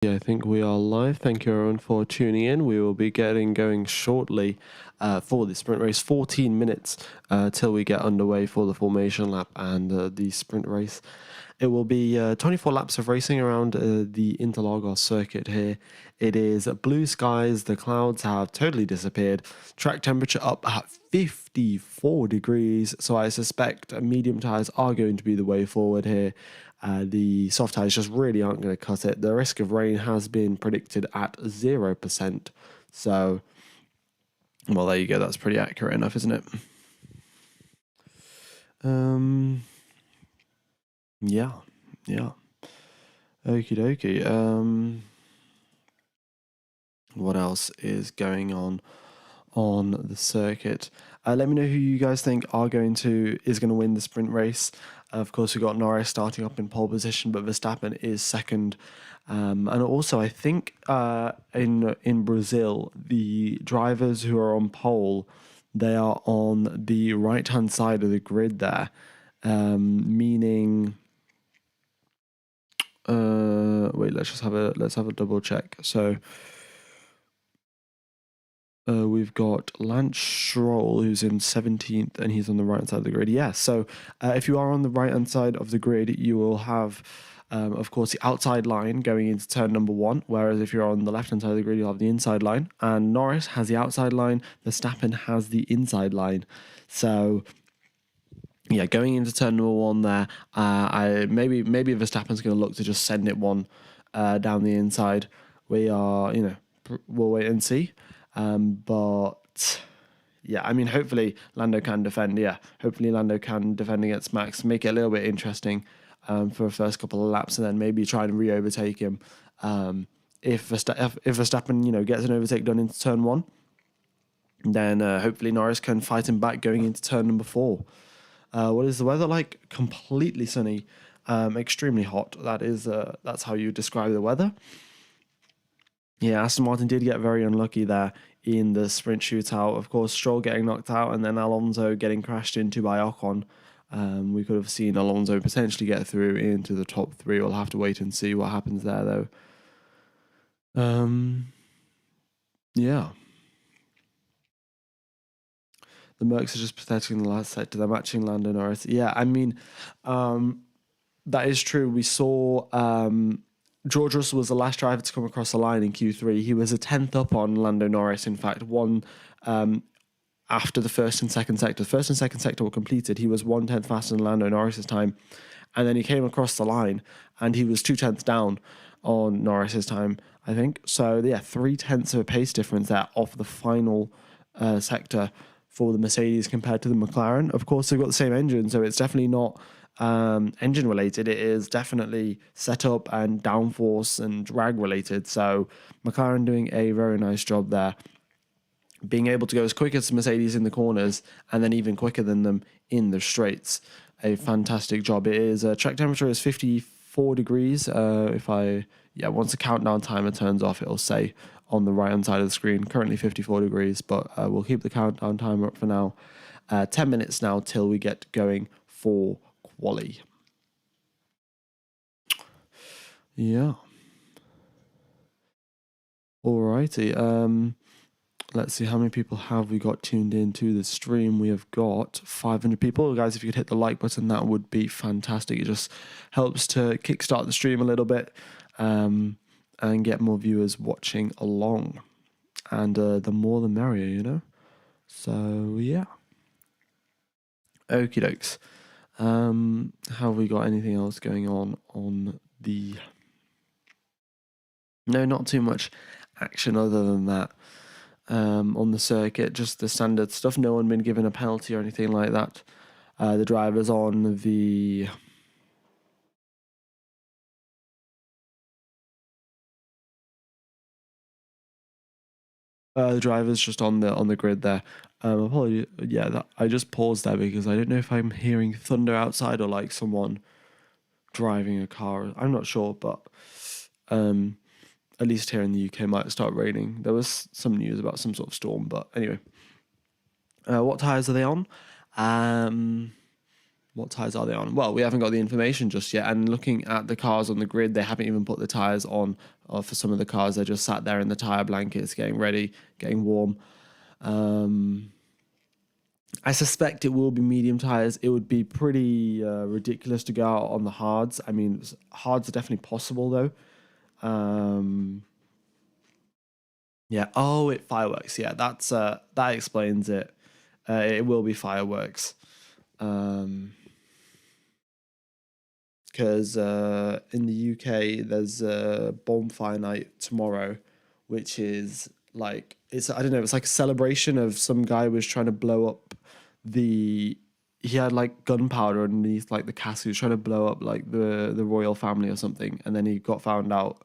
Yeah, I think we are live. Thank you everyone for tuning in. We will be getting going shortly for the sprint race. 14 minutes till we get underway for the formation lap and the sprint race. It will be 24 laps of racing around the Interlagos circuit here. It is blue skies. The clouds have totally disappeared. Track temperature up at 54 degrees. So I suspect medium tyres are going to be the way forward here. The soft tyres just really aren't going to cut it. The risk of rain has been predicted at 0%. So, well, there you go. That's pretty accurate enough, isn't it? Yeah. Okie dokie. What else is going on the circuit? Let me know who you guys think is going to win the sprint race. Of course, we've got Norris starting up in pole position, but Verstappen is second. And also, I think in Brazil, the drivers who are on pole, they are on the right-hand side of the grid there, meaning. Wait, let's have a double check. So. We've got Lance Stroll, who's in 17th, and he's on the right-hand side of the grid. Yeah, so if you are on the right-hand side of the grid, you will have, of course, the outside line going into turn number 1, whereas if you're on the left-hand side of the grid, you'll have the inside line. And Norris has the outside line, Verstappen has the inside line. So, yeah, going into turn number 1 there, maybe Verstappen's going to look to just send it one down the inside. We'll wait and see. But yeah, I mean, hopefully Lando can defend. Yeah, hopefully Lando can defend against Max, make it a little bit interesting for the first couple of laps, and then maybe try and re-overtake him. If Verstappen, gets an overtake done into turn 1, then hopefully Norris can fight him back going into turn number 4. What is the weather like? Completely sunny, extremely hot. That's how you describe the weather. Yeah, Aston Martin did get very unlucky there in the sprint shootout. Of course, Stroll getting knocked out and then Alonso getting crashed into by Ocon. We could have seen Alonso potentially get through into the top 3. We'll have to wait and see what happens there, though. Yeah. The Mercs are just protecting the last sector. They're matching Lando Norris. Yeah, I mean, that is true. We saw George Russell was the last driver to come across the line in Q3. He was a 10th up on Lando Norris, in fact, one after the first and second sector. The first and second sector were completed. He was 1/10 faster than Lando Norris's time. And then he came across the line and he was 2/10 down on Norris's time, I think. So, yeah, 3/10 of a pace difference there off the final sector for the Mercedes compared to the McLaren. Of course, they've got the same engine, so it's definitely not engine related. It is definitely setup and downforce and drag related. So McLaren doing a very nice job there, being able to go as quick as Mercedes in the corners and then even quicker than them in the straights. A fantastic job. It is track temperature is 54 degrees. Once the countdown timer turns off, it'll say on the right hand side of the screen currently 54 degrees, but we'll keep the countdown timer up for now. 10 minutes now till we get going for quali. Yeah. Alrighty. Let's see how many people have we got tuned in to the stream. We have got 500 people. Guys, if you could hit the like button, that would be fantastic. It just helps to kickstart the stream a little bit and get more viewers watching along. And the more the merrier, So, yeah. Okie dokes. Have we got anything else going on the... No, not too much action other than that. On the circuit, just the standard stuff. No one been given a penalty or anything like that. The drivers on the drivers just on the grid there. Apologies. Yeah, I just paused there because I don't know if I'm hearing thunder outside or like someone driving a car. I'm not sure, but at least here in the UK, it might start raining. There was some news about some sort of storm, but anyway. What tyres are they on? 1, What tyres are they on? Well, we haven't got the information just yet. And looking at the cars on the grid, they haven't even put the tyres on for some of the cars. They're just sat there in the tyre blankets, getting ready, getting warm. I suspect it will be medium tyres. It would be pretty ridiculous to go out on the hards. I mean, hards are definitely possible though. Yeah. Oh, it fireworks. Yeah, that explains it. It will be fireworks. Because in the UK there's a bonfire night tomorrow, which is like I don't know, it's like a celebration of some guy was trying to blow up the he had like gunpowder underneath like the castle. He was trying to blow up like the royal family or something, and then he got found out.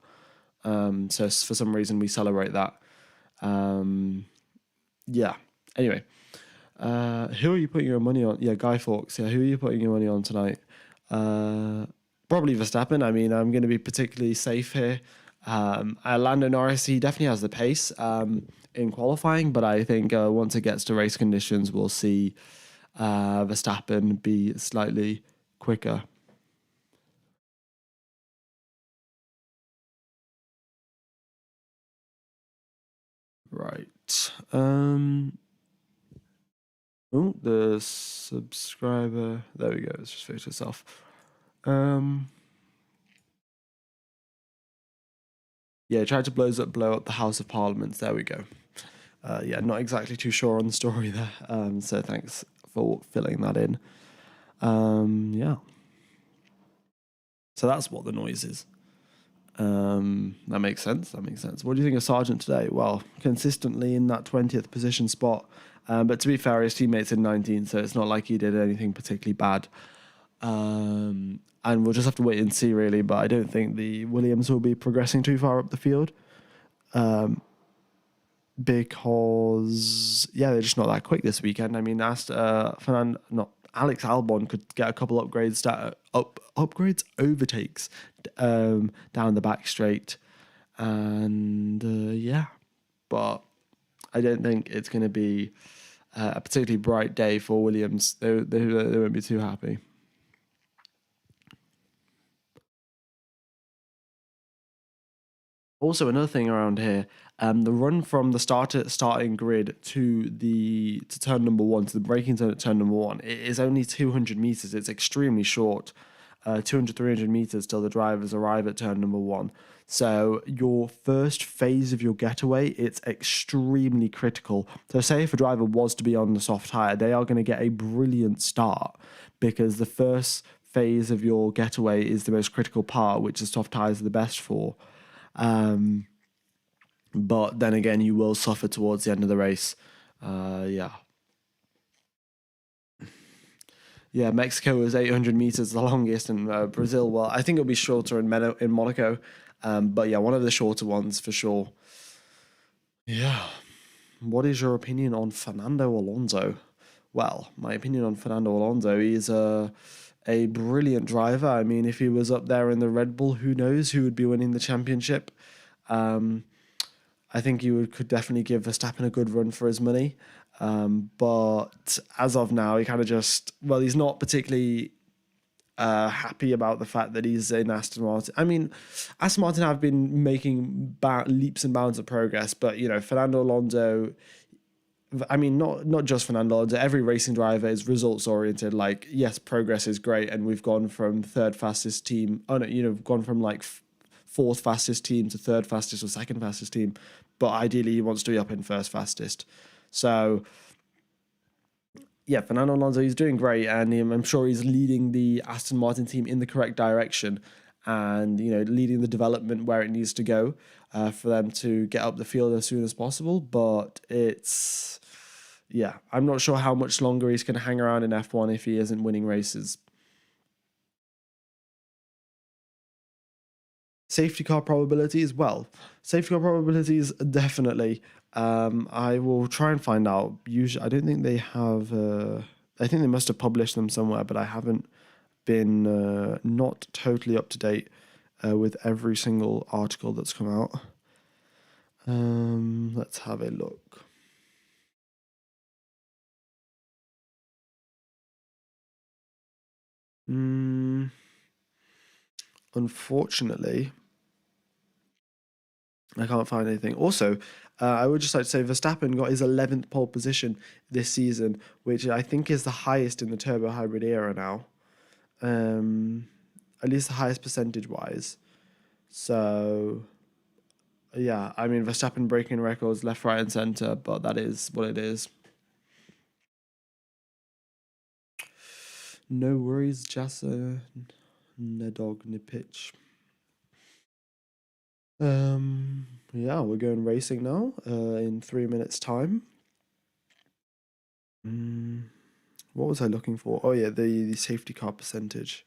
So for some reason we celebrate that. Yeah. Anyway, who are you putting your money on? Yeah, Guy Fawkes. Yeah, who are you putting your money on tonight? Probably Verstappen. I mean, I'm going to be particularly safe here. Lando Norris, he definitely has the pace in qualifying, but I think once it gets to race conditions, we'll see Verstappen be slightly quicker. Right. Oh, the subscriber. There we go. Let's just fix itself. Yeah, he tried to blow up the House of Parliament. There we go. Yeah, not exactly too sure on the story there. So thanks for filling that in. Yeah. So that's what the noise is. That makes sense. That makes sense. What do you think of Sargent today? Well, consistently in that 20th position spot. But to be fair, his teammates in 19th, so it's not like he did anything particularly bad. And we'll just have to wait and see, really. But I don't think the Williams will be progressing too far up the field. Because they're just not that quick this weekend. I mean, Alex Albon could get a couple upgrades, overtakes down the back straight, and but I don't think it's going to be a particularly bright day for Williams. They won't be too happy. Also, another thing around here, the run from the starting grid to turn number one, to the braking zone at turn number one, it is only 200 meters. It's extremely short, 200, 300 meters till the drivers arrive at turn number one. So your first phase of your getaway, it's extremely critical. So say if a driver was to be on the soft tire, they are going to get a brilliant start because the first phase of your getaway is the most critical part, which the soft tires are the best for. But then again, you will suffer towards the end of the race. Yeah. Yeah, Mexico was 800 meters the longest, and Brazil, well, I think it'll be shorter in Monaco. But yeah, one of the shorter ones for sure. Yeah. What is your opinion on Fernando Alonso? Well, my opinion on Fernando Alonso, he's a brilliant driver. I mean, if he was up there in the Red Bull, who knows who would be winning the championship? I think you could definitely give Verstappen a good run for his money. But as of now, he kind of he's not particularly happy about the fact that he's in Aston Martin. I mean, Aston Martin have been making leaps and bounds of progress, but, Fernando Alonso, I mean, not just Fernando Alonso, every racing driver is results oriented. Like, yes, progress is great, and we've gone from third fastest team. Oh no, gone from like fourth fastest team to third fastest or second fastest team, but ideally he wants to be up in first fastest. So yeah, Fernando Alonso, he's doing great, and I'm sure he's leading the Aston Martin team in the correct direction, and leading the development where it needs to go for them to get up the field as soon as possible. But I'm not sure how much longer he's going to hang around in F1 if he isn't winning races. Safety car probabilities, well, safety car probabilities definitely. I will try and find out. Usually, I don't think they have. I think they must have published them somewhere, but I haven't been not totally up to date with every single article that's come out. Let's have a look. Unfortunately, I can't find anything. Also, I would just like to say Verstappen got his 11th pole position this season, which I think is the highest in the turbo hybrid era now. At least the highest percentage wise. So, yeah, I mean, Verstappen breaking records left, right, and center, but that is what it is. No worries, Jassa. No dog, no pitch. Yeah, we're going racing now in 3 minutes' time. What was I looking for? Oh, yeah, the safety car percentage.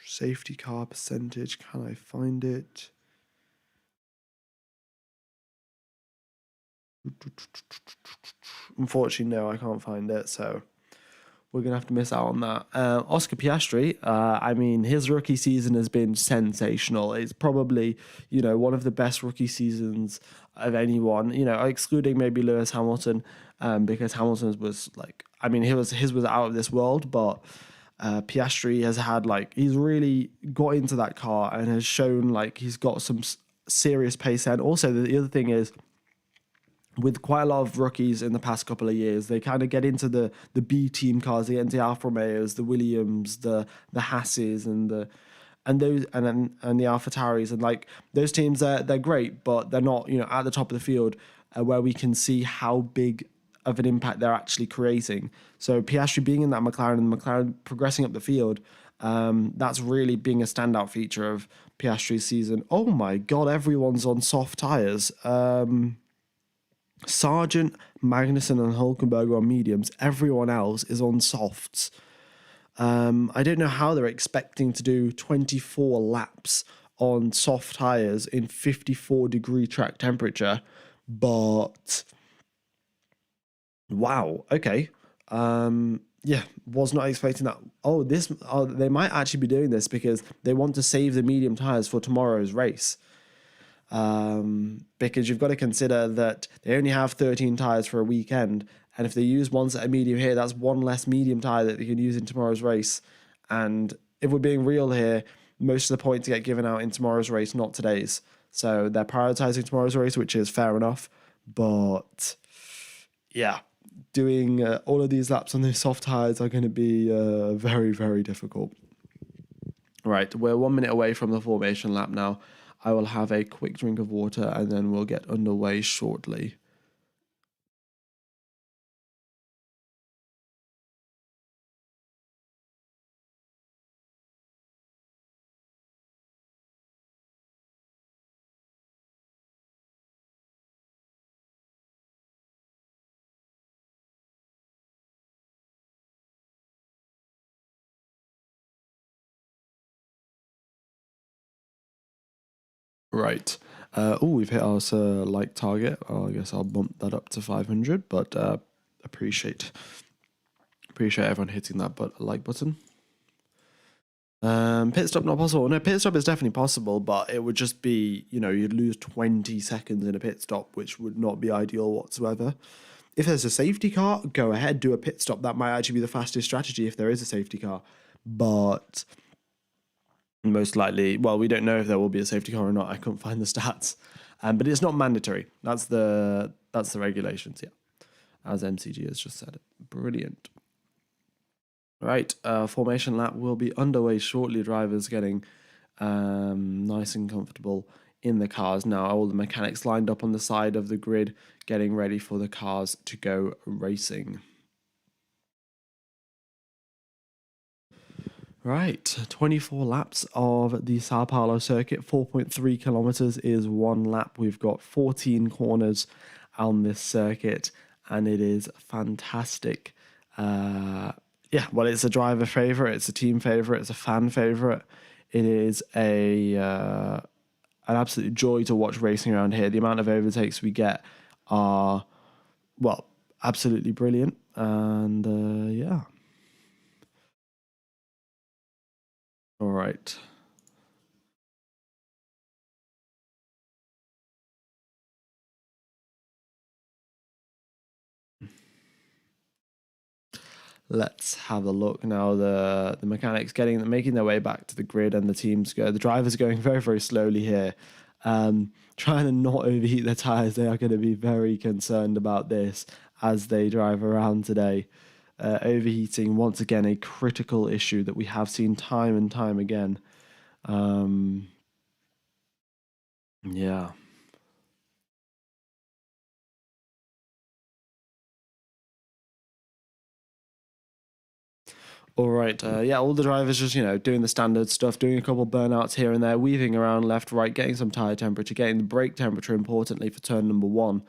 Safety car percentage. Can I find it? Unfortunately, no, I can't find it. So we're going to have to miss out on that. Oscar Piastri, I mean, his rookie season has been sensational. It's probably, one of the best rookie seasons of anyone, excluding maybe Lewis Hamilton, because Hamilton's was like, I mean, his was out of this world, but Piastri has had he's really got into that car and has shown he's got some serious pace. And also the other thing is, with quite a lot of rookies in the past couple of years, they kind of get into the B team cars, they get into the Alfa Romeos, the Williams, the Hasses, and the Alfa Tauris, and those teams, they're great, but they're not at the top of the field where we can see how big of an impact they're actually creating. So Piastri being in that McLaren and McLaren progressing up the field, that's really being a standout feature of Piastri's season. Oh my God, everyone's on soft tires. Sargent, Magnussen, and Hulkenberg are on mediums. Everyone else is on softs. I don't know how they're expecting to do 24 laps on soft tyres in 54-degree track temperature, but wow, okay. Yeah, was not expecting that. They might actually be doing this because they want to save the medium tyres for tomorrow's race. Because you've got to consider that they only have 13 tyres for a weekend, and if they use one set of medium here, that's one less medium tyre that they can use in tomorrow's race. And if we're being real here, most of the points get given out in tomorrow's race, not today's. So they're prioritizing tomorrow's race, which is fair enough. But yeah, doing all of these laps on those soft tyres are going to be very, very difficult. Right, we're 1 minute away from the formation lap now. I will have a quick drink of water and then we'll get underway shortly. Right. We've hit our like target. I guess I'll bump that up to 500, but appreciate everyone hitting that like button. Pit stop not possible. No, pit stop is definitely possible, but it would just be, you'd lose 20 seconds in a pit stop, which would not be ideal whatsoever. If there's a safety car, go ahead, do a pit stop. That might actually be the fastest strategy if there is a safety car. But most likely, well, we don't know if there will be a safety car or not. I couldn't find the stats. But it's not mandatory. That's the regulations, yeah. As MCG has just said. Brilliant. Right, formation lap will be underway shortly. Drivers getting nice and comfortable in the cars now. All the mechanics lined up on the side of the grid, getting ready for the cars to go racing. Right, 24 laps of the Sao Paulo circuit. 4.3 kilometers is one lap. We've got 14 corners on this circuit, and it is fantastic. Yeah, well, it's a driver favorite, it's a team favorite, it's a fan favorite. It is an absolute joy to watch racing around here. The amount of overtakes we get are, well, absolutely brilliant. And yeah. All right. Let's have a look now. The mechanics making their way back to the grid, and the drivers are going very, very slowly here. Trying to not overheat their tires. They are going to be very concerned about this as they drive around today. Overheating, once again, a critical issue that we have seen time and time again. Yeah. All right. Yeah, all the drivers just, doing the standard stuff, doing a couple burnouts here and there, weaving around left, right, getting some tire temperature, getting the brake temperature, importantly, for turn number 1.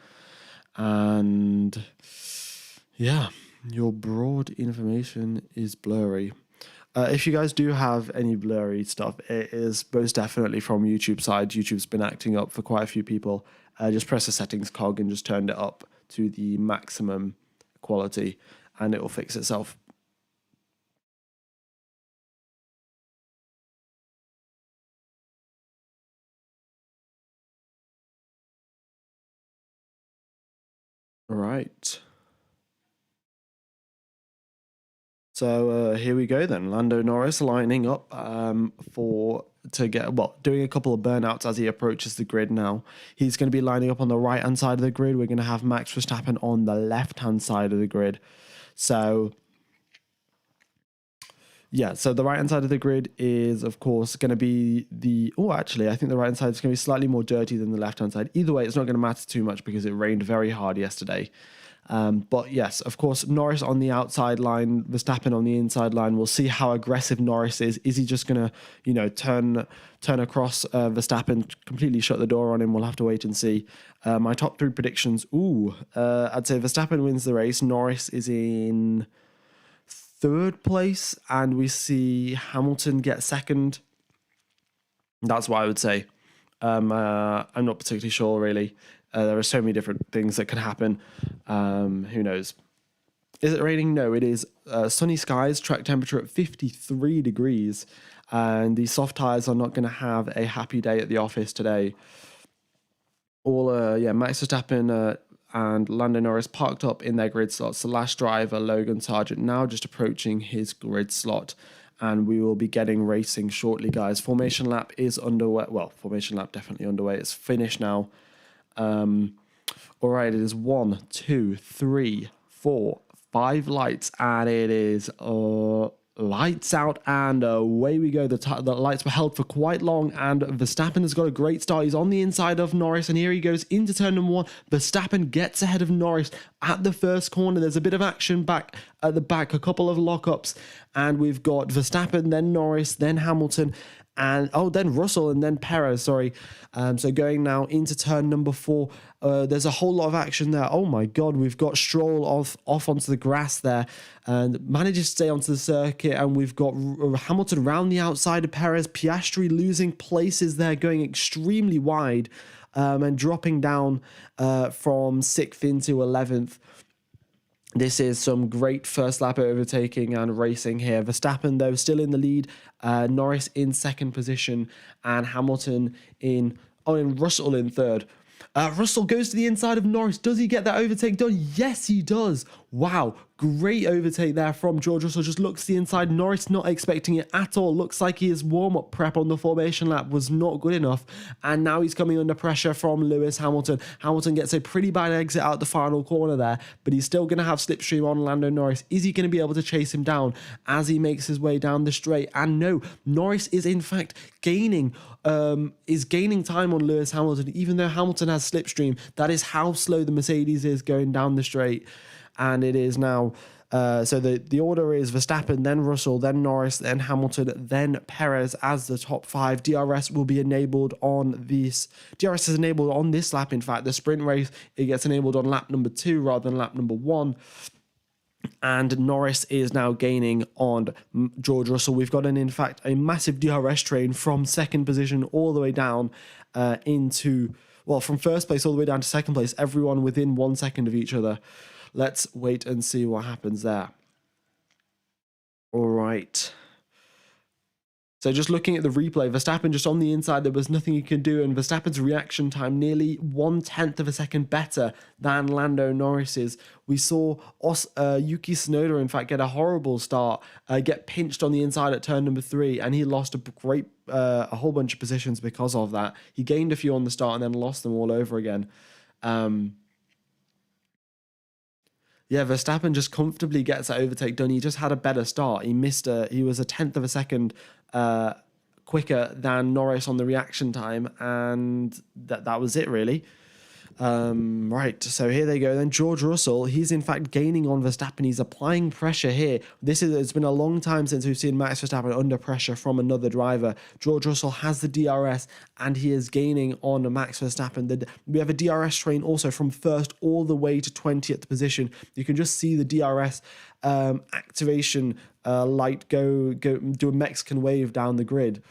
And yeah, your broad information is blurry. If you guys do have any blurry stuff, it is most definitely from YouTube side. YouTube's been acting up for quite a few people. Just press the settings cog and just turn it up to the maximum quality, and it will fix itself. All right. So here we go then. Lando Norris lining up doing a couple of burnouts as he approaches the grid now. He's going to be lining up on the right-hand side of the grid. We're going to have Max Verstappen on the left-hand side of the grid. So yeah, so the right-hand side of the grid is, of course, going to be actually, I think the right-hand side is going to be slightly more dirty than the left-hand side. Either way, it's not going to matter too much because it rained very hard yesterday. But yes, of course, Norris on the outside line, Verstappen on the inside line. We'll see how aggressive Norris is. Is he just going to, turn across Verstappen, completely shut the door on him? We'll have to wait and see. My top 3 predictions. I'd say Verstappen wins the race. Norris is in 3rd place, and we see Hamilton get 2nd. That's what I would say. I'm not particularly sure, really. There are so many different things that can happen. Who knows? Is it raining? No, it is sunny skies, track temperature at 53 degrees. And the soft tires are not going to have a happy day at the office today. Max Verstappen and Lando Norris parked up in their grid slots. The last driver, Logan Sargent, now just approaching his grid slot. And we will be getting racing shortly, guys. Formation lap is underway. Well, formation lap definitely underway. It's finished now. All right, it is 1, 2, 3, 4, 5 lights, and it is lights out, and away we go. The lights were held for quite long, and Verstappen has got a great start. He's on the inside of Norris, and here he goes into turn number 1. Verstappen gets ahead of Norris at the first corner. There's a bit of action back at the back, a couple of lockups, and we've got Verstappen, then Norris, then Hamilton, and then Russell, and then Perez, sorry. So going now into turn number 4, there's a whole lot of action there. Oh my God, we've got Stroll off onto the grass there, and manages to stay onto the circuit, and we've got Hamilton round the outside of Perez. Piastri losing places there, going extremely wide, and dropping down from 6th into 11th. This is some great first lap overtaking and racing here. Verstappen, though, still in the lead. Norris in 2nd position, and Hamilton and Russell in 3rd. Russell goes to the inside of Norris. Does he get that overtake done? Yes, he does. Wow, great overtake there from George Russell. Just looks to the inside. Norris not expecting it at all. Looks like his warm-up prep on the formation lap was not good enough. And now he's coming under pressure from Lewis Hamilton. Hamilton gets a pretty bad exit out the final corner there, but he's still going to have slipstream on Lando Norris. Is he going to be able to chase him down as he makes his way down the straight? And no, Norris is in fact gaining time on Lewis Hamilton, even though Hamilton has slipstream. That is how slow the Mercedes is going down the straight. And it is now, so the order is Verstappen, then Russell, then Norris, then Hamilton, then Perez as the top 5. DRS will be enabled on this. DRS is enabled on this lap, in fact. The sprint race, it gets enabled on lap number 2 rather than lap number 1. And Norris is now gaining on George Russell. We've got, in fact, a massive DRS train from 2nd position all the way down from 1st place all the way down to 2nd place, everyone within 1 second of each other. Let's wait and see what happens there. All right. So just looking at the replay, Verstappen just on the inside, there was nothing he could do, and Verstappen's reaction time nearly 1/10 of a second better than Lando Norris's. We saw Yuki Tsunoda, in fact, get a horrible start, get pinched on the inside at turn number 3, and he lost a whole bunch of positions because of that. He gained a few on the start and then lost them all over again. Yeah, Verstappen just comfortably gets that overtake done. He just had a better start. He was 1/10 of a second quicker than Norris on the reaction time, and that was it really. Right, so here they go then. George Russell, he's in fact gaining on Verstappen. He's applying pressure here. It's been a long time since we've seen Max Verstappen under pressure from another driver. George Russell has the DRS and he is gaining on Max Verstappen. We have a DRS train also from first all the way to 20th position. You can just see the DRS activation light go do a Mexican wave down the grid.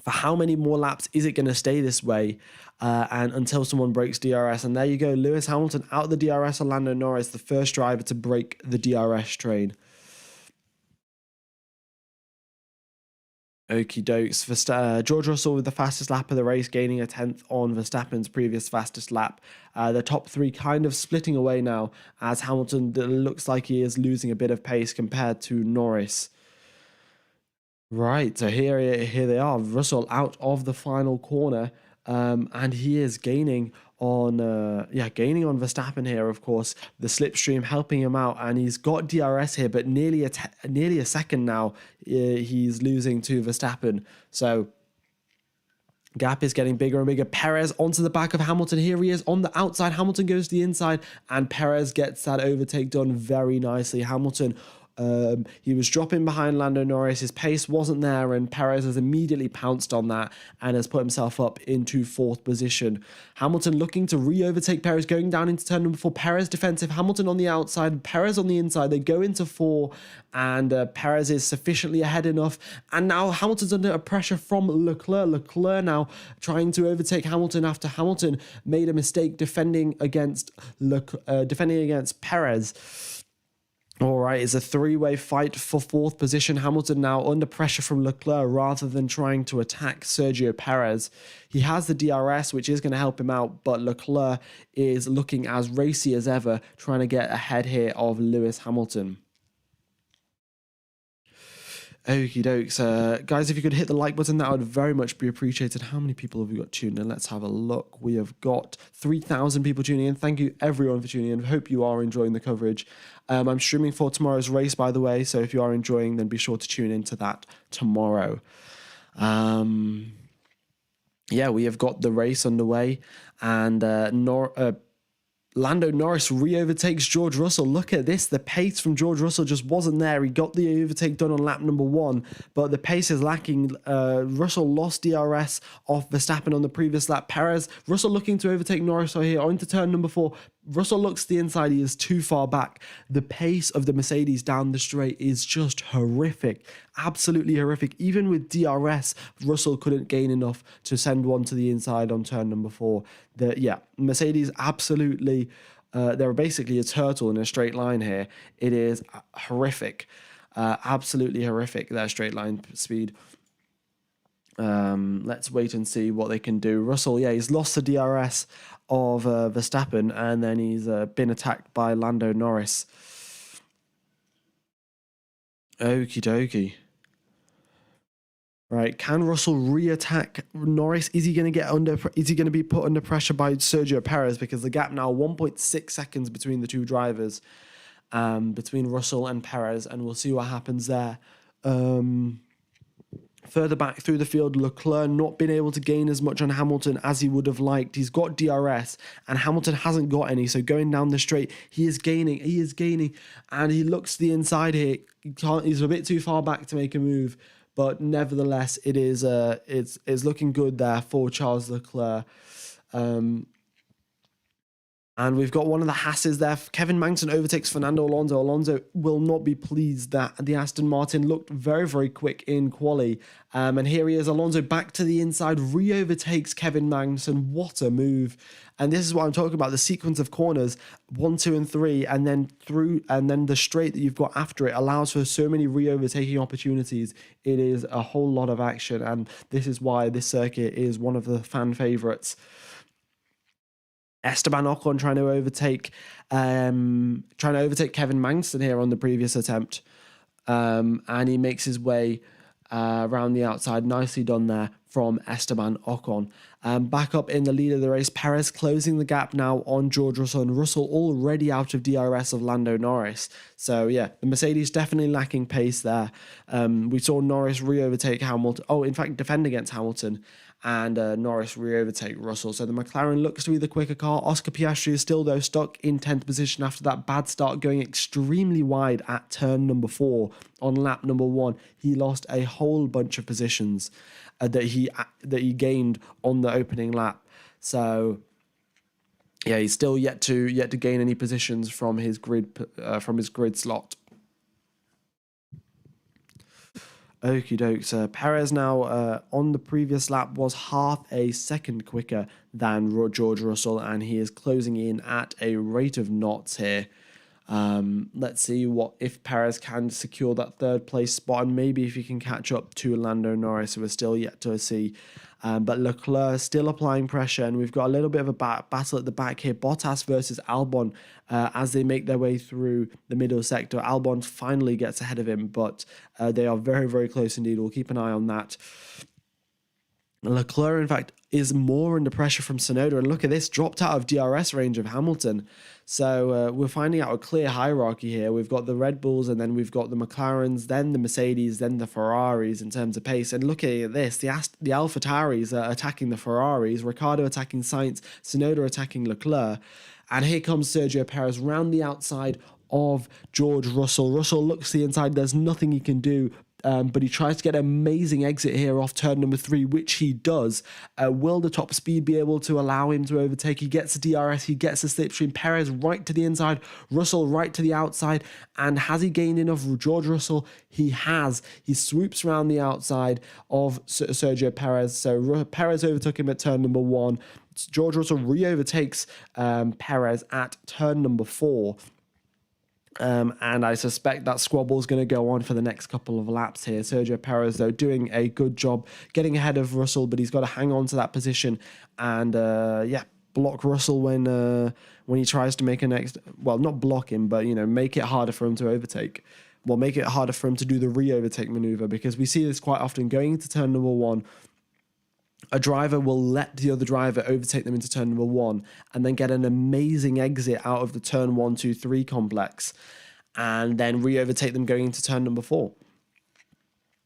For how many more laps is it going to stay this way and until someone breaks DRS? And there you go, Lewis Hamilton out the DRS, Lando Norris, the first driver to break the DRS train. Okie dokes. George Russell with the fastest lap of the race, gaining 1/10 on Verstappen's previous fastest lap. The top three kind of splitting away now as Hamilton looks like he is losing a bit of pace compared to Norris. Right, so here they are. Russell out of the final corner, and he is gaining on Verstappen here. Of course, the slipstream helping him out, and he's got DRS here, but nearly a second now. He's losing to Verstappen. So gap is getting bigger and bigger. Perez onto the back of Hamilton. Here he is on the outside. Hamilton goes to the inside, and Perez gets that overtake done very nicely. Hamilton. He was dropping behind Lando Norris. His pace wasn't there, and Perez has immediately pounced on that and has put himself up into 4th position. Hamilton looking to re-overtake Perez, going down into turn number 4. Perez defensive, Hamilton on the outside, Perez on the inside. They go into 4, and Perez is sufficiently ahead enough. And now Hamilton's under pressure from Leclerc. Leclerc now trying to overtake Hamilton after Hamilton made a mistake defending against Perez. All right, it's a 3-way fight for 4th position. Hamilton now under pressure from Leclerc rather than trying to attack Sergio Perez. He has the DRS, which is going to help him out, but Leclerc is looking as racy as ever, trying to get ahead here of Lewis Hamilton. Okie dokes. Guys, if you could hit the like button, that would very much be appreciated. How many people have we got tuned in? Let's have a look. We have got 3,000 people tuning in. Thank you, everyone, for tuning in. Hope you are enjoying the coverage. I'm streaming for tomorrow's race, by the way, so if you are enjoying, then be sure to tune into that tomorrow. Yeah, we have got the race underway, and Lando Norris re-overtakes George Russell. Look at this. The pace from George Russell just wasn't there. He got the overtake done on lap number 1, but the pace is lacking. Russell lost DRS off Verstappen on the previous lap. Russell looking to overtake Norris here onto turn number 4. Russell looks to the inside. He is too far back. The pace of the Mercedes down the straight is just horrific. Absolutely horrific. Even with DRS, Russell couldn't gain enough to send one to the inside on turn number 4. Mercedes absolutely, they're basically a turtle in a straight line here. It is horrific. Absolutely horrific, their straight line speed. Let's wait and see what they can do. Russell, he's lost the DRS of Verstappen, and then he's been attacked by Lando Norris. Okie dokie. Right, can Russell re-attack Norris? Is he going to be put under pressure by Sergio Perez? Because the gap now 1.6 seconds between the two drivers, between Russell and Perez, and we'll see what happens there. Further back through the field, Leclerc not been able to gain as much on Hamilton as he would have liked. He's got DRS, and Hamilton hasn't got any. So going down the straight, he is gaining, and he looks to the inside here. He's a bit too far back to make a move. But nevertheless, it's looking good there for Charles Leclerc. And we've got one of the Hasses there. Kevin Magnussen overtakes Fernando Alonso. Alonso will not be pleased that the Aston Martin looked very, very quick in quali. And here he is, Alonso back to the inside, re-overtakes Kevin Magnussen. What a move. And this is what I'm talking about, the sequence of corners, 1, 2, and 3, and then the straight that you've got after it allows for so many re-overtaking opportunities. It is a whole lot of action, and this is why this circuit is one of the fan favorites. Esteban Ocon trying to overtake Kevin Magnussen here on the previous attempt, and he makes his way around the outside. Nicely done there from Esteban Ocon. Back up in the lead of the race, Perez closing the gap now on George Russell, and Russell already out of DRS of Lando Norris. So yeah, the Mercedes definitely lacking pace there. We saw Norris re-overtake Hamilton. Oh, in fact, defend against Hamilton, and Norris re-overtake Russell. So the McLaren looks to be the quicker car. Oscar Piastri is still, though, stuck in 10th position after that bad start, going extremely wide at turn number 4 on lap number 1. He lost a whole bunch of positions that he gained on the opening lap. So yeah, he's still yet to gain any positions from his grid slot. Okie dokes. Perez now on the previous lap was half a second quicker than George Russell, and he is closing in at a rate of knots here. Let's see if Perez can secure that third place spot, and maybe if he can catch up to Lando Norris, who we're still yet to see. But Leclerc still applying pressure, and we've got a little bit of a battle at the back here. Bottas versus Albon as they make their way through the middle sector. Albon finally gets ahead of him, but they are very, very close indeed. We'll keep an eye on that. Leclerc, in fact, is more under pressure from Tsunoda, and look at this, dropped out of DRS range of Hamilton. So we're finding out a clear hierarchy here. We've got the Red Bulls, and then we've got the McLarens, then the Mercedes, then the Ferraris in terms of pace. And looking at this, the AlphaTauris are attacking the Ferraris, Ricciardo attacking Sainz, Tsunoda attacking Leclerc. And here comes Sergio Perez round the outside of George Russell. Russell looks to the inside, there's nothing he can do. But he tries to get an amazing exit here off turn number 3, which he does. Will the top speed be able to allow him to overtake? He gets the DRS, he gets the slipstream. Perez right to the inside, Russell right to the outside. And has he gained enough? George Russell, he has. He swoops around the outside of Sergio Perez. So Perez overtook him at turn number 1. George Russell re-overtakes Perez at turn number 4. And I suspect that squabble is going to go on for the next couple of laps here. Sergio Perez, though, doing a good job getting ahead of Russell, but he's got to hang on to that position and, block Russell when he tries to make a next... Well, not block him, but, make it harder for him to overtake. Well, make it harder for him to do the re-overtake maneuver, because we see this quite often going into turn number 1. A driver will let the other driver overtake them into turn number 1 and then get an amazing exit out of the turn 1, 2, 3 complex and then re-overtake them going into turn number 4.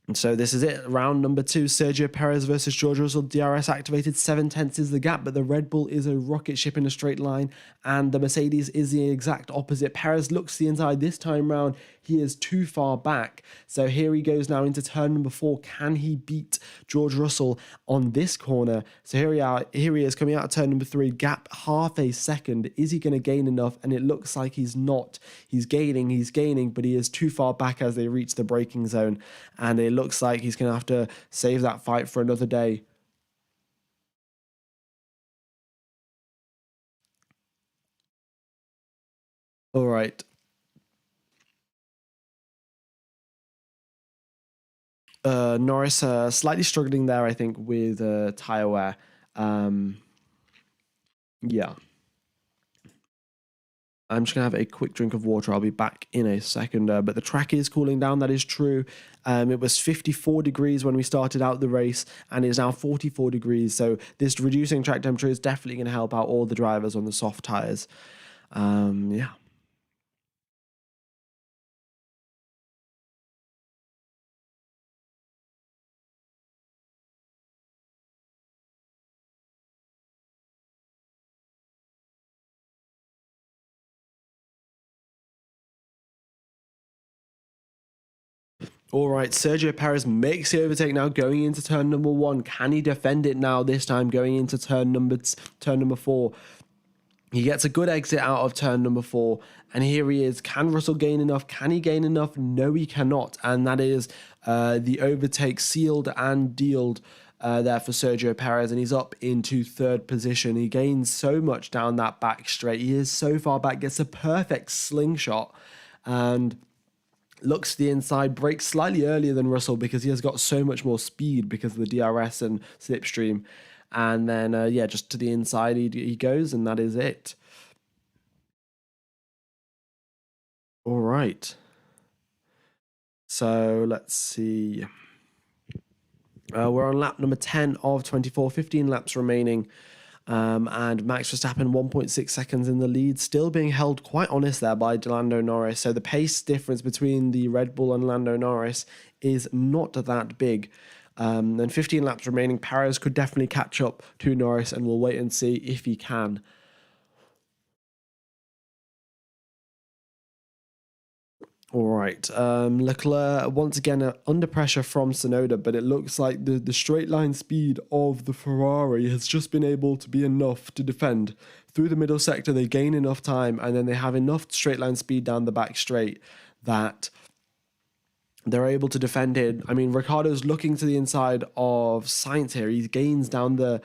And so this is it. Round number 2, Sergio Perez versus George Russell. DRS activated, 7/10 is the gap, but the Red Bull is a rocket ship in a straight line, and the Mercedes is the exact opposite. Perez looks to the inside this time round. He is too far back. So here he goes now into turn number 4. Can he beat George Russell on this corner? So here he is coming out of turn number 3. Gap half a second. Is he going to gain enough? And it looks like he's not. He's gaining, but he is too far back as they reach the braking zone. And it looks like he's going to have to save that fight for another day. All right. Norris slightly struggling there, I think, with tyre wear. Yeah. I'm just going to have a quick drink of water. I'll be back in a second. But the track is cooling down. That is true. It was 54 degrees when we started out the race, and it's now 44 degrees. So this reducing track temperature is definitely going to help out all the drivers on the soft tyres. Yeah. All right, Sergio Perez makes the overtake now going into turn number 1. Can he defend it now this time going into turn number 4? He gets a good exit out of turn number 4, and here he is. Can Russell gain enough? Can he gain enough? No, he cannot, and that is the overtake sealed and dealed there for Sergio Perez, and he's up into third position. He gains so much down that back straight. He is so far back, gets a perfect slingshot, and looks to the inside, breaks slightly earlier than Russell because he has got so much more speed because of the DRS and slipstream. And then, yeah, just to the inside he goes, and that is it. All right. So let's see. We're on lap number 10 of 24, 15 laps remaining. And Max Verstappen 1.6 seconds in the lead, still being held quite honest there by Lando Norris. So the pace difference between the Red Bull and Lando Norris is not that big. And 15 laps remaining, Perez could definitely catch up to Norris, and we'll wait and see if he can. All right, Leclerc once again under pressure from Tsunoda, but it looks like the straight line speed of the Ferrari has just been able to be enough to defend. Through the middle sector, they gain enough time, and then they have enough straight line speed down the back straight that they're able to defend it. I mean, Ricciardo's looking to the inside of Sainz here. He gains down the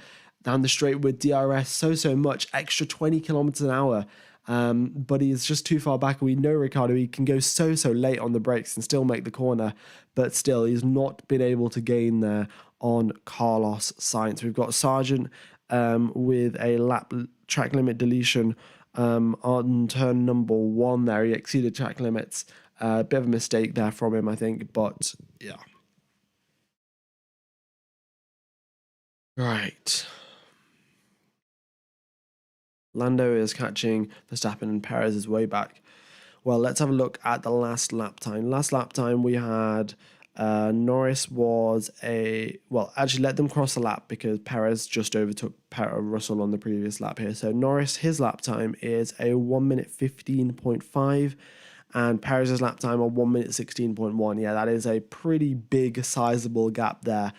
straight with DRS so much, extra 20 kilometers an hour. But he's just too far back. We know Ricciardo, he can go so late on the brakes and still make the corner, but still he's not been able to gain there on Carlos Sainz. We've got Sargent with a lap track limit deletion on turn number 1 there. He exceeded track limits. A bit of a mistake there from him, I think, but yeah. Right. Lando is catching Verstappen, and Perez is way back. Well, let's have a look at the last lap time. Last lap time we had Norris was actually let them cross the lap because Perez just overtook Russell on the previous lap here. So Norris, his lap time is a 1 minute 15.5. And Perez's lap time on 1 minute 16.1. Yeah, that is a pretty big, sizable gap there.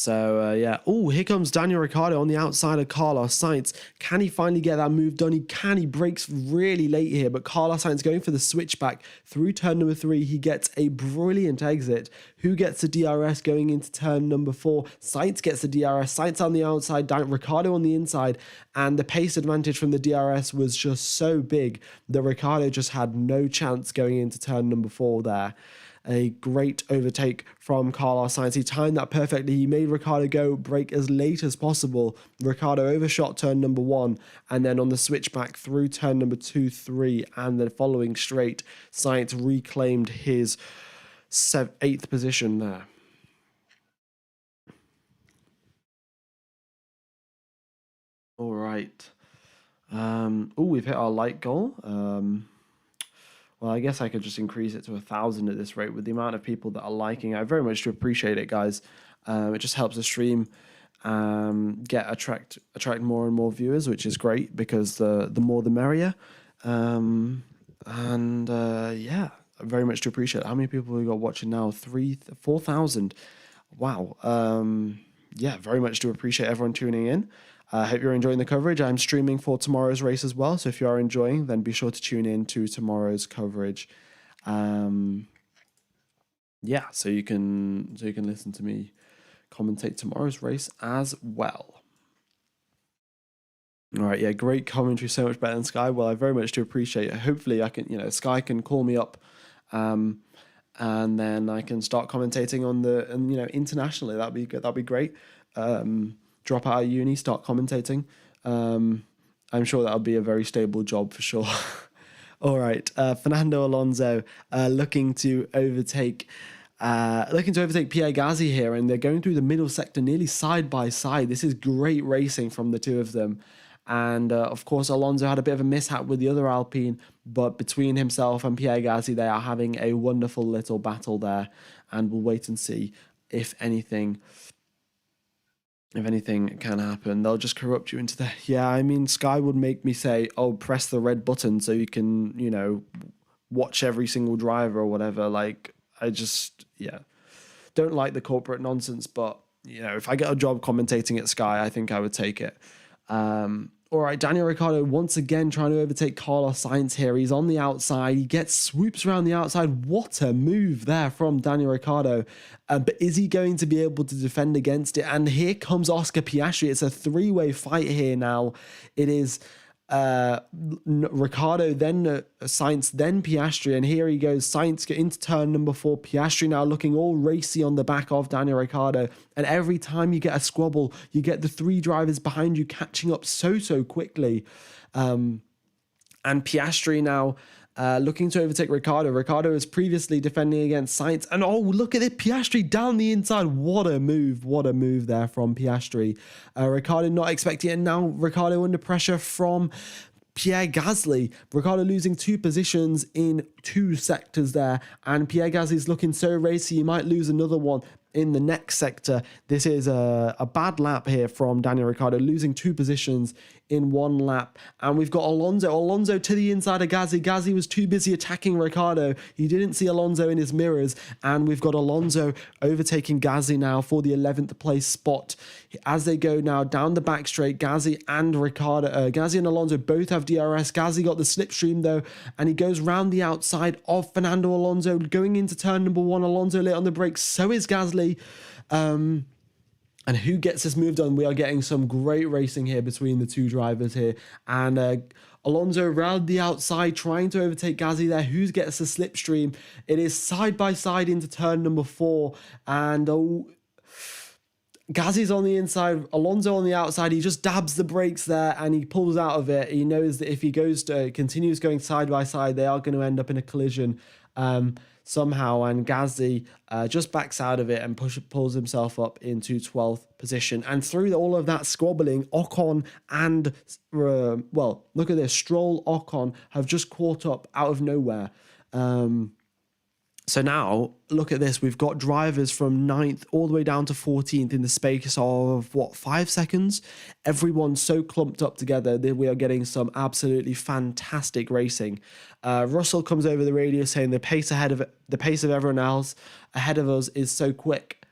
Yeah. Oh, here comes Daniel Ricciardo on the outside of Carlos Sainz. Can he finally get that move done? He can. He brakes really late here, but Carlos Sainz going for the switchback through turn number 3. He gets a brilliant exit. Who gets the DRS going into turn number 4? Sainz gets the DRS. Sainz on the outside, Ricciardo on the inside, and the pace advantage from the DRS was just so big that Ricciardo just had no chance going into turn number 4 there. A great overtake from Carlos Sainz. He timed that perfectly. He made Ricciardo go brake as late as possible. Ricciardo overshot turn number 1, and then on the switchback through turn number 2, 3, and the following straight, Sainz reclaimed his 8th position there. All right. We've hit our light goal. Well, I guess I could just increase it to 1,000 at this rate with the amount of people that are liking. I very much do appreciate it, guys. It just helps the stream attract more and more viewers, which is great because the more the merrier. Yeah, I very much do appreciate it. How many people we got watching now? 4,000. Wow. Yeah, very much do appreciate everyone tuning in. I hope you're enjoying the coverage. I'm streaming for tomorrow's race as well, so if you are enjoying, then be sure to tune in to tomorrow's coverage. Yeah, so you can listen to me commentate tomorrow's race as well. All right, yeah, great commentary, so much better than Sky. Well, I very much do appreciate it. Hopefully, I can, Sky can call me up, and then I can start commentating on internationally. That'd be good. That'd be great. Drop out of uni, start commentating. I'm sure that'll be a very stable job for sure. All right, Fernando Alonso looking to overtake Pierre Gasly here, and they're going through the middle sector nearly side by side. This is great racing from the two of them. And of course, Alonso had a bit of a mishap with the other Alpine, but between himself and Pierre Gasly, they are having a wonderful little battle there, and we'll wait and see if anything can happen. They'll just corrupt you into the... Yeah, I mean, Sky would make me say, oh, press the red button so you can, watch every single driver or whatever. Like, I just, don't like the corporate nonsense, but, if I get a job commentating at Sky, I think I would take it. All right, Daniel Ricciardo once again trying to overtake Carlos Sainz here. He's on the outside. He swoops around the outside. What a move there from Daniel Ricciardo. But is he going to be able to defend against it? And here comes Oscar Piastri. It's a three-way fight here now. It is Ricciardo, then Sainz, then Piastri, and here he goes. Sainz get into turn number 4. Piastri now looking all racy on the back of Daniel Ricciardo, and every time you get a squabble, you get the 3 drivers behind you catching up so quickly. And Piastri now looking to overtake Ricciardo. Ricciardo is previously defending against Sainz. And oh, look at it. Piastri down the inside. What a move. What a move there from Piastri. Ricciardo not expecting it. And now Ricciardo under pressure from Pierre Gasly. Ricciardo losing 2 positions in 2 sectors there. And Pierre Gasly is looking so racy. He might lose another one in the next sector. This is a bad lap here from Daniel Ricciardo, losing 2 positions in 1 lap. And we've got Alonso to the inside of Gasly. Gasly was too busy attacking Ricciardo. He didn't see Alonso in his mirrors. And we've got Alonso overtaking Gasly now for the 11th place spot. As they go now down the back straight, Gasly and Alonso both have DRS. Gasly got the slipstream though, and he goes round the outside of Fernando Alonso going into turn number 1. Alonso late on the brakes, so is Gasly. And who gets this move done? We are getting some great racing here between the 2 drivers here. And Alonso round the outside trying to overtake Gasly there. Who gets the slipstream? It is side by side into turn number 4. And Gasly's on the inside, Alonso on the outside. He just dabs the brakes there and he pulls out of it. He knows that if he continues going side by side, they are going to end up in a collision somehow. And Gasly just backs out of it and pulls himself up into 12th position. And through all of that squabbling, Ocon and, look at this, Stroll, Ocon have just caught up out of nowhere. So now, look at this. We've got drivers from 9th all the way down to 14th in the space of, 5 seconds? Everyone's so clumped up together that we are getting some absolutely fantastic racing. Russell comes over the radio saying the pace of everyone else ahead of us is so quick.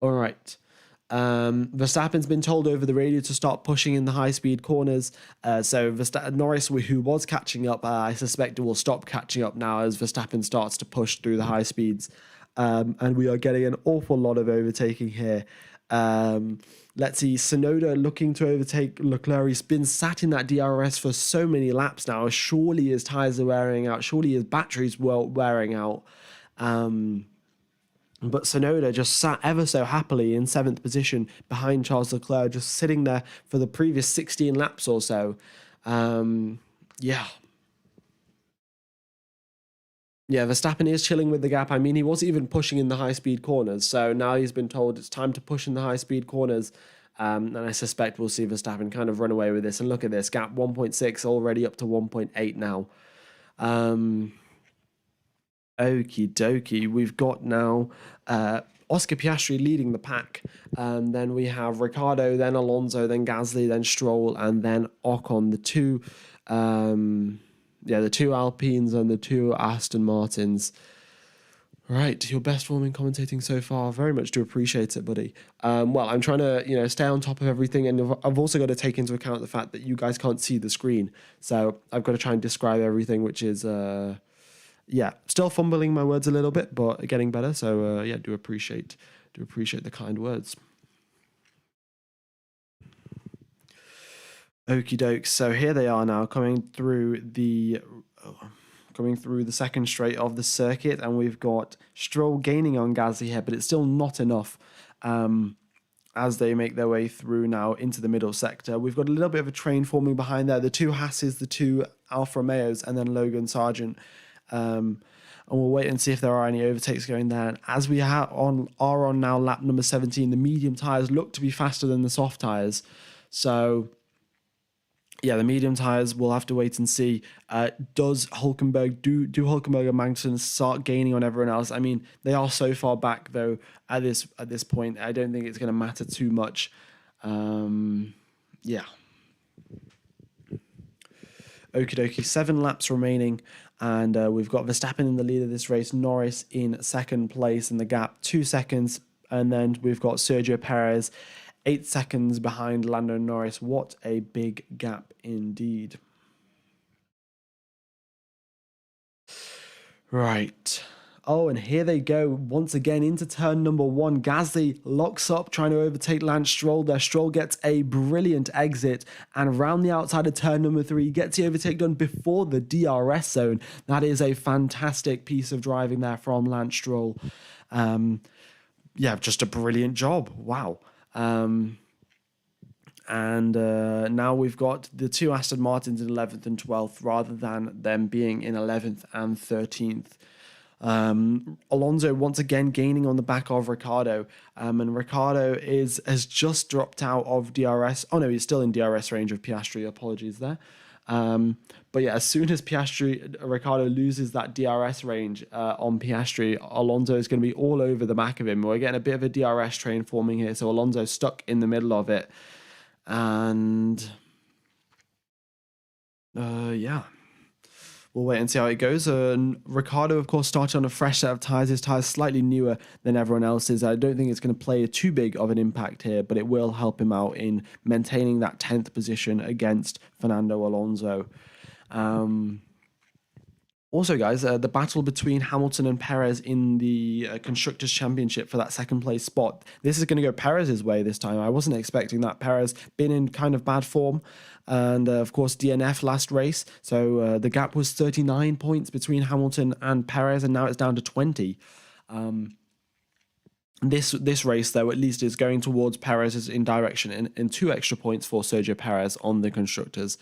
All right. Verstappen's been told over the radio to start pushing in the high-speed corners. So Norris, who was catching up, I suspect will stop catching up now as Verstappen starts to push through the high speeds. And we are getting an awful lot of overtaking here. Let's see, Tsunoda looking to overtake Leclerc. He's been sat in that DRS for so many laps now. Surely his tyres are wearing out. Surely his batteries were wearing out. But Tsunoda just sat ever so happily in 7th position behind Charles Leclerc, just sitting there for the previous 16 laps or so. Yeah, Verstappen is chilling with the gap. I mean, he wasn't even pushing in the high-speed corners, so now he's been told it's time to push in the high-speed corners. And I suspect we'll see Verstappen kind of run away with this. And look at this, gap 1.6 already up to 1.8 now. Okie dokie. We've got now Oscar Piastri leading the pack. Then we have Ricciardo, then Alonso, then Gasly, then Stroll, and then Ocon. The two Alpines and the 2 Aston Martins. Right, your best form in commentating so far. Very much do appreciate it, buddy. I'm trying to, stay on top of everything, and I've also got to take into account the fact that you guys can't see the screen. So I've got to try and describe everything, which is still fumbling my words a little bit, but getting better. So do appreciate the kind words. Okie dokes. So here they are now coming through the second straight of the circuit, and we've got Stroll gaining on Gasly here, but it's still not enough. As they make their way through now into the middle sector, we've got a little bit of a train forming behind there. The 2 Hasses, the 2 Alfa Romeos, and then Logan Sargent. And we'll wait and see if there are any overtakes going there. And as we are on now lap number 17, the medium tyres look to be faster than the soft tyres. So the medium tyres, we'll have to wait and see. Does Hulkenberg, do Hulkenberg and Magnussen start gaining on everyone else? I mean, they are so far back though at this point. I don't think it's going to matter too much. Okie dokie, 7 laps remaining. And we've got Verstappen in the lead of this race, Norris in second place in the gap, 2 seconds. And then we've got Sergio Perez, 8 seconds behind Lando Norris. What a big gap indeed. Right. Oh, and here they go once again into turn number 1. Gasly locks up trying to overtake Lance Stroll there. Stroll gets a brilliant exit, and around the outside of turn number 3, gets the overtake done before the DRS zone. That is a fantastic piece of driving there from Lance Stroll. Yeah, just a brilliant job. Wow. And now we've got the 2 Aston Martins in 11th and 12th rather than them being in 11th and 13th. Alonso once again gaining on the back of Ricciardo, and Ricciardo has just dropped out of DRS. Oh no, he's still in DRS range of Piastri. Apologies there. But yeah, as soon as Ricciardo loses that DRS range on Piastri, Alonso is going to be all over the back of him. We're getting a bit of a DRS train forming here, so Alonso's stuck in the middle of it. And yeah, we'll wait and see how it goes. Ricciardo, of course, started on a fresh set of tyres. His tyres slightly newer than everyone else's. I don't think it's going to play too big of an impact here, but it will help him out in maintaining that 10th position against Fernando Alonso. Also, guys, the battle between Hamilton and Perez in the Constructors' Championship for that second place spot. This is going to go Perez's way this time. I wasn't expecting that. Perez been in kind of bad form. And, of course, DNF last race. So the gap was 39 points between Hamilton and Perez, and now it's down to 20. This race, though, at least is going towards Perez's in direction in 2 extra points for Sergio Perez on the Constructors.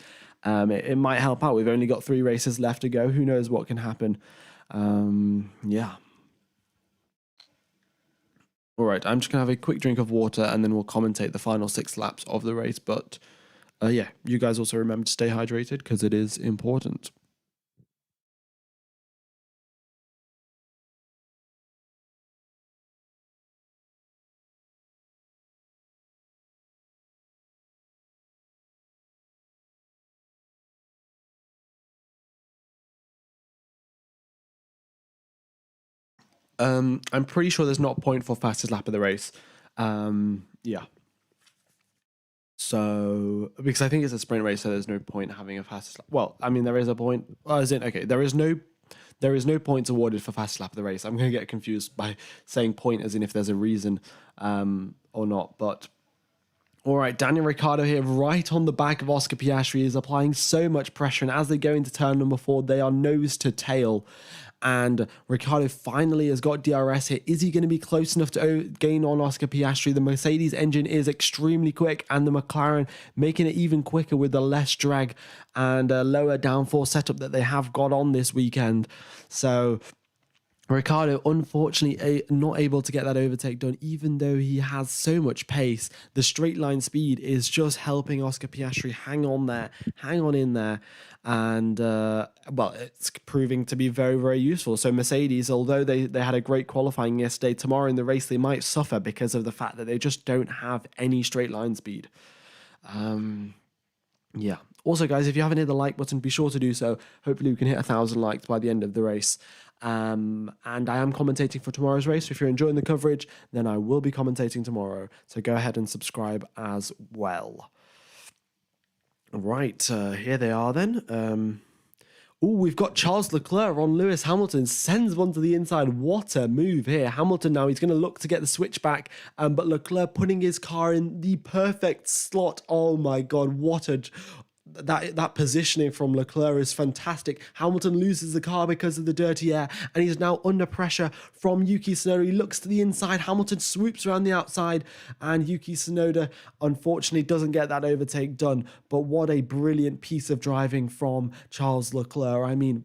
It might help out. We've only got 3 races left to go. Who knows what can happen? Yeah. All right, I'm just going to have a quick drink of water and then we'll commentate the final 6 laps of the race. But yeah, you guys also remember to stay hydrated because it is important. I'm pretty sure there's not a point for fastest lap of the race. Yeah. So, because I think it's a sprint race, so there's no point having a fastest lap. Well, I mean, there is a point. Okay, there is no points awarded for fastest lap of the race. I'm going to get confused by saying point as in if there's a reason or not. But all right, Daniel Ricciardo here, right on the back of Oscar Piastri, is applying so much pressure. And as they go into turn number 4, they are nose to tail. And Ricciardo finally has got DRS here. Is he going to be close enough to gain on Oscar Piastri? The Mercedes engine is extremely quick, and the McLaren making it even quicker with the less drag and lower downforce setup that they have got on this weekend. So Ricciardo, unfortunately, not able to get that overtake done, even though he has so much pace. The straight line speed is just helping Oscar Piastri hang on in there. And, well, it's proving to be very, very useful. So Mercedes, although they had a great qualifying yesterday, tomorrow in the race, they might suffer because of the fact that they just don't have any straight line speed. Yeah. Also, guys, if you haven't hit the like button, be sure to do so. Hopefully we can hit 1,000 likes by the end of the race. And I am commentating for tomorrow's race. So if you're enjoying the coverage, then I will be commentating tomorrow. So go ahead and subscribe as well. Right, here they are then. We've got Charles Leclerc on Lewis Hamilton, sends one to the inside. What a move here. Hamilton now, he's going to look to get the switch back, but Leclerc putting his car in the perfect slot. Oh my God, that positioning from Leclerc is fantastic. Hamilton loses the car because of the dirty air, and he's now under pressure from Yuki Tsunoda. He looks to the inside. Hamilton swoops around the outside, and Yuki Tsunoda unfortunately doesn't get that overtake done. But what a brilliant piece of driving from Charles Leclerc. I mean,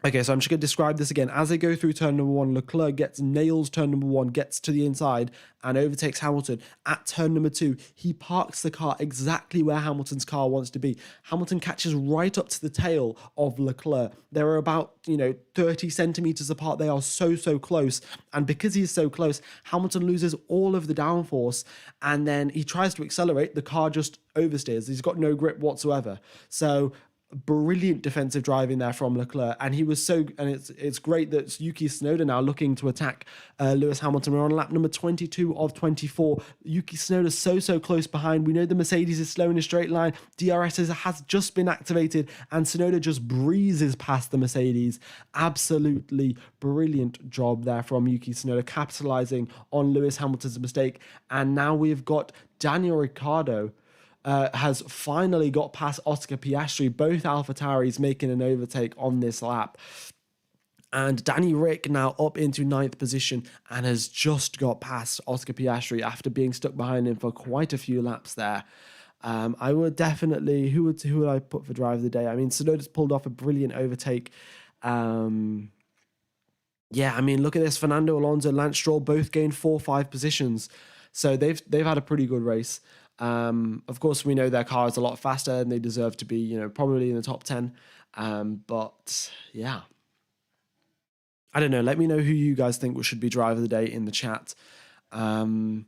okay, so I'm just going to describe this again. As they go through turn number 1, Leclerc nails turn number 1, gets to the inside and overtakes Hamilton. At turn number 2, he parks the car exactly where Hamilton's car wants to be. Hamilton catches right up to the tail of Leclerc. They're about, 30 centimeters apart. They are so close. And because he's so close, Hamilton loses all of the downforce. And then he tries to accelerate. The car just oversteers. He's got no grip whatsoever. So brilliant defensive driving there from Leclerc, and it's great that Yuki Tsunoda now looking to attack Lewis Hamilton. We're on lap number 22 of 24. Yuki Tsunoda so close behind. We know the Mercedes is slow in a straight line. DRS has just been activated, and Tsunoda just breezes past the Mercedes. Absolutely brilliant job there from Yuki Tsunoda, capitalizing on Lewis Hamilton's mistake. And now we've got Daniel Ricciardo has finally got past Oscar Piastri, both AlphaTauris making an overtake on this lap. And Danny Rick now up into 9th position and has just got past Oscar Piastri after being stuck behind him for quite a few laps there. I would definitely, who would I put for driver of the day? I mean, Tsunoda's pulled off a brilliant overtake. Yeah, I mean, look at this. Fernando Alonso, Lance Stroll both gained 4-5 positions. So they've had a pretty good race. Of course, we know their car is a lot faster and they deserve to be, probably in the top 10. But yeah, I don't know. Let me know who you guys think should be driver of the day in the chat. And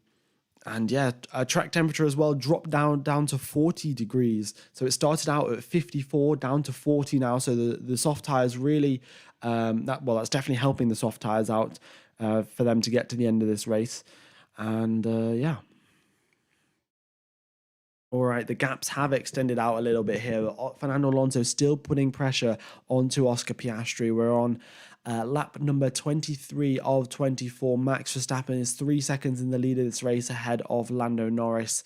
yeah, track temperature as well dropped down to 40 degrees. So it started out at 54, down to 40 now. So the soft tires really, that's definitely helping the soft tires out for them to get to the end of this race. And yeah. All right, the gaps have extended out a little bit here. Fernando Alonso still putting pressure onto Oscar Piastri. We're on lap number 23 of 24. Max Verstappen is 3 seconds in the lead of this race ahead of Lando Norris.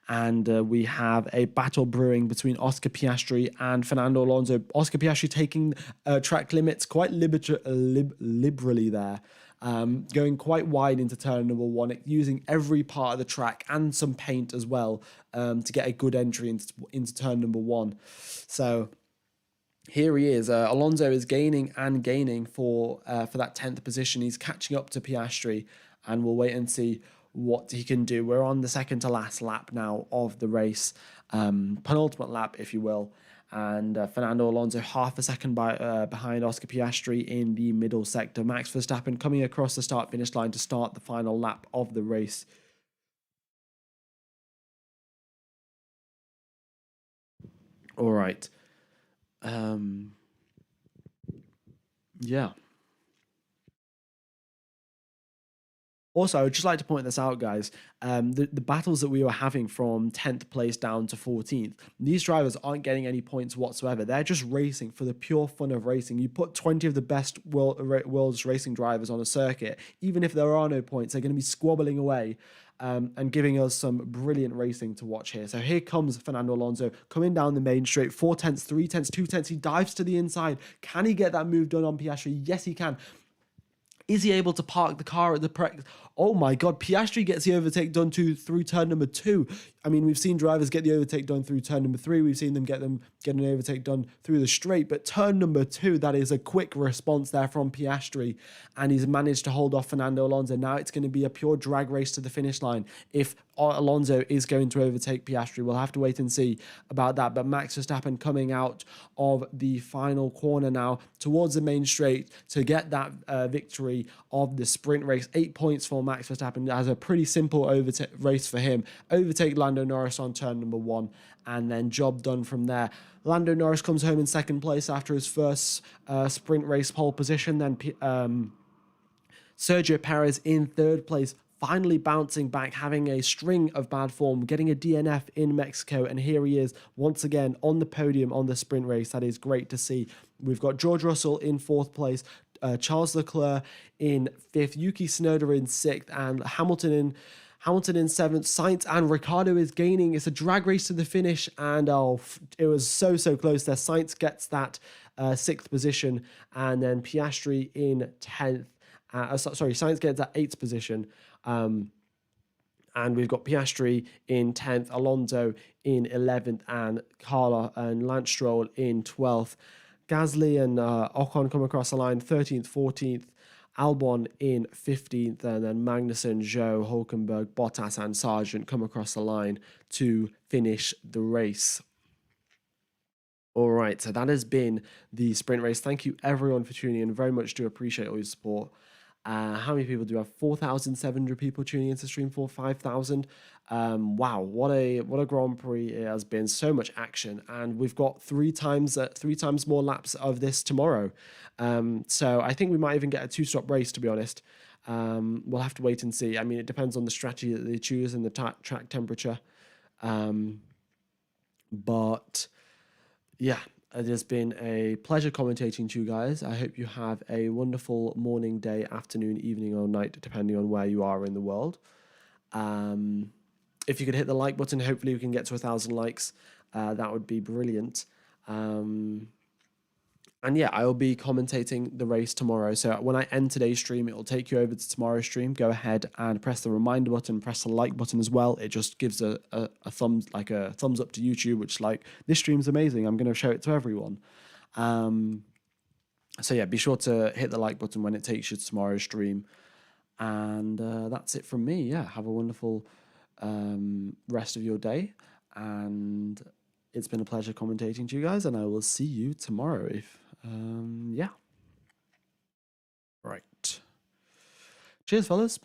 And we have a battle brewing between Oscar Piastri and Fernando Alonso. Oscar Piastri taking track limits quite liberally there. Going quite wide into turn number 1, using every part of the track and some paint as well to get a good entry into turn number 1. So here he is. Alonso is gaining for that 10th position. He's catching up to Piastri, and we'll wait and see what he can do. We're on the second to last lap now of the race, penultimate lap, if you will. And Fernando Alonso half a second behind Oscar Piastri in the middle sector. Max Verstappen coming across the start-finish line to start the final lap of the race. All right. Yeah. Also, I would just like to point this out, guys. The battles that we were having from 10th place down to 14th, these drivers aren't getting any points whatsoever. They're just racing for the pure fun of racing. You put 20 of the best world's racing drivers on a circuit, even if there are no points, they're going to be squabbling away and giving us some brilliant racing to watch here. So here comes Fernando Alonso coming down the main straight, 4 tenths, 3 tenths, 2 tenths. He dives to the inside. Can he get that move done on Piastri? Yes, he can. Is he able to park the car at the press? Oh my God, Piastri gets the overtake done through turn number 2. I mean, we've seen drivers get the overtake done through turn number 3. We've seen them get an overtake done through the straight. But turn number 2, that is a quick response there from Piastri. And he's managed to hold off Fernando Alonso. Now it's going to be a pure drag race to the finish line. If Alonso is going to overtake Piastri, we'll have to wait and see about that. But Max Verstappen coming out of the final corner now towards the main straight to get that victory of the sprint race. 8 points for Max Verstappen as a pretty simple race for him. Overtake Lando Norris on turn number 1, and then job done from there. Lando Norris comes home in second place after his first sprint race pole position. Then Sergio Perez in third place, finally bouncing back, having a string of bad form, getting a DNF in Mexico, and here he is once again on the podium on the sprint race. That is great to see. We've got George Russell in fourth place, Charles Leclerc in fifth, Yuki Tsunoda in sixth, and Hamilton in 7th. Sainz and Ricciardo is gaining. It's a drag race to the finish, and it was so close there. Sainz gets that 6th position, and then Piastri in 10th. Sainz gets that 8th position. And we've got Piastri in 10th, Alonso in 11th, and Carla and Lance Stroll in 12th. Gasly and Ocon come across the line 13th, 14th. Albon in 15th, and then Magnussen, Zhou, Hulkenberg, Bottas, and Sargent come across the line to finish the race. All right, so that has been the sprint race. Thank you everyone for tuning in. Very much do appreciate all your support. How many people do we have? 4,700 people tuning into stream for 5,000. Wow, what a Grand Prix it has been! So much action, and we've got three times more laps of this tomorrow. So I think we might even get a two-stop race. To be honest, we'll have to wait and see. I mean, it depends on the strategy that they choose and the track temperature. But yeah, it has been a pleasure commentating to you guys. I hope you have a wonderful morning, day, afternoon, evening, or night, depending on where you are in the world. If you could hit the like button, hopefully we can get to 1,000 likes. That would be brilliant. And yeah, I will be commentating the race tomorrow. So when I end today's stream, it will take you over to tomorrow's stream. Go ahead and press the reminder button, press the like button as well. It just gives a thumbs up to YouTube, which like, this stream's amazing. I'm going to show it to everyone. So yeah, be sure to hit the like button when it takes you to tomorrow's stream. And that's it from me. Yeah, have a wonderful rest of your day. And it's been a pleasure commentating to you guys, and I will see you tomorrow. Yeah. Right. Cheers, fellas.